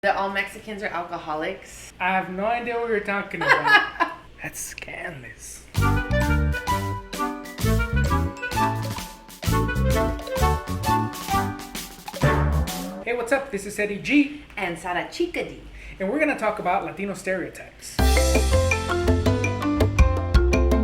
That all Mexicans are alcoholics? I have no idea what you're talking about. That's scandalous. Hey, what's up? This is Eddie G. And Sara Chica D. And we're going to talk about Latino stereotypes.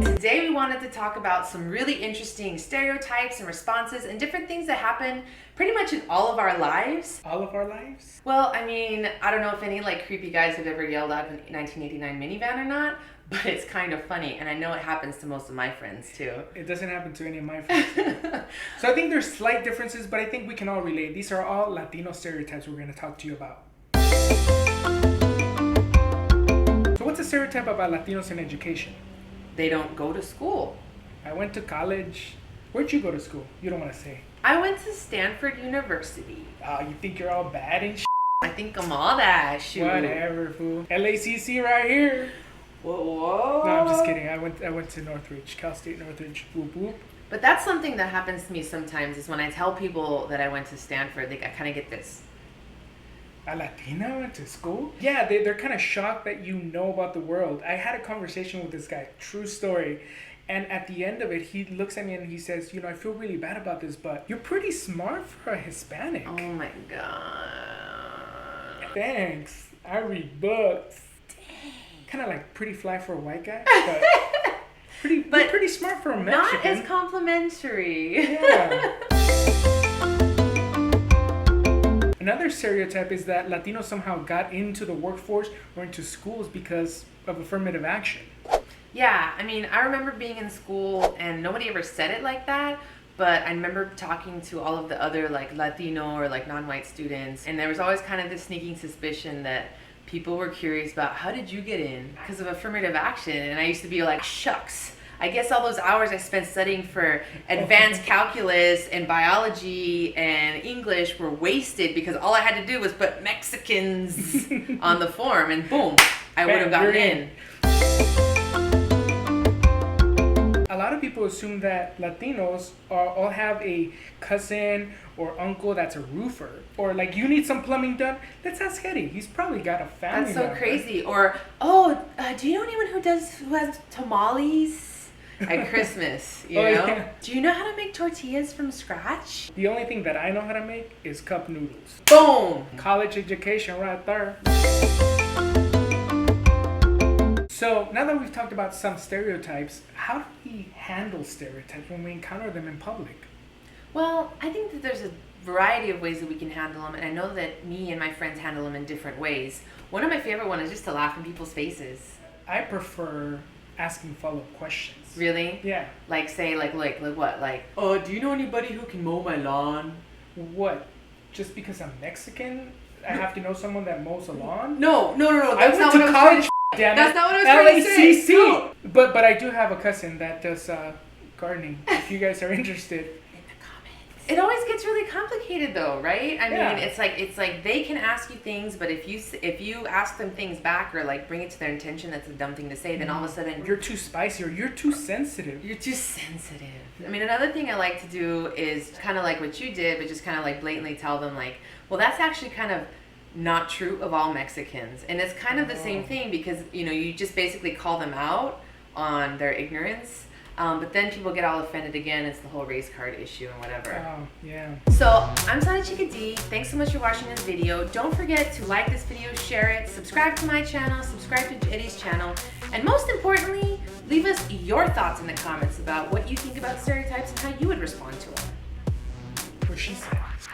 Today we wanted to talk about some really interesting stereotypes and responses and different things that happen pretty much in all of our lives. All of our lives? Well, I mean, I don't know if any creepy guys have ever yelled out in a 1989 minivan or not, but it's kind of funny, and I know it happens to most of my friends too. It doesn't happen to any of my friends. So I think there's slight differences, but I think we can all relate. These are all Latino stereotypes we're going to talk to you about. So what's a stereotype about Latinos in education? They don't go to school. I went to college. Where'd you go to school? You don't want to say. I went to Stanford University. You think you're all bad and I think I'm all that. Shoot. Whatever, fool. LACC right here. Whoa. No, I'm just kidding. I went to Northridge, Cal State Northridge. Whoop whoop. But that's something that happens to me sometimes is when I tell people that I went to Stanford, I kind of get this. A Latina went to school? Yeah, they're kind of shocked that you know about the world. I had a conversation with this guy, true story. And at the end of it, he looks at me and he says, I feel really bad about this, but you're pretty smart for a Hispanic. Oh my God. Thanks. I read books. Dang. Kind of like pretty fly for a white guy, but you're pretty smart for a Mexican. Not as complimentary. Yeah. Another stereotype is that Latinos somehow got into the workforce or into schools because of affirmative action. Yeah, I mean, I remember being in school and nobody ever said it like that, but I remember talking to all of the other Latino or non-white students, and there was always kind of this sneaking suspicion that people were curious about how did you get in because of affirmative action, and I used to be like, shucks. I guess all those hours I spent studying for advanced calculus and biology and English were wasted because all I had to do was put Mexicans on the form and boom, I would have gotten in. A lot of people assume that Latinos all have a cousin or uncle that's a roofer. Or you need some plumbing done? Let's ask Eddie. He's probably got a family. That's so member. crazy. Or, do you know anyone who has tamales? At Christmas, you know? Yeah. Do you know how to make tortillas from scratch? The only thing that I know how to make is cup noodles. Boom! College education right there. So now that we've talked about some stereotypes, how do we handle stereotypes when we encounter them in public? Well, I think that there's a variety of ways that we can handle them, and I know that me and my friends handle them in different ways. One of my favorite ones is just to laugh in people's faces. I prefer asking follow-up questions. Really? Yeah. Say, what? Do you know anybody who can mow my lawn? What? Just because I'm Mexican, I have to know someone that mows a lawn? No. I went to college, damn it. That's not what I was trying to say. No. But I do have a cousin that does gardening, if you guys are interested. It always gets really complicated though, right? I Yeah. mean, it's like they can ask you things, but if you ask them things back or bring it to their attention, that's a dumb thing to say, then all of a sudden you're too spicy or you're too sensitive. You're too sensitive. I mean, another thing I like to do is kind of like what you did, but just kind of blatantly tell them well, that's actually kind of not true of all Mexicans. And it's kind of the same thing because, you just basically call them out on their ignorance. But then people get all offended again. It's the whole race card issue and whatever. Oh, yeah. So, I'm Sara Chica D. Thanks so much for watching this video. Don't forget to like this video, share it, subscribe to my channel, subscribe to Eddie's channel, and most importantly, leave us your thoughts in the comments about what you think about stereotypes and how you would respond to them. What she said.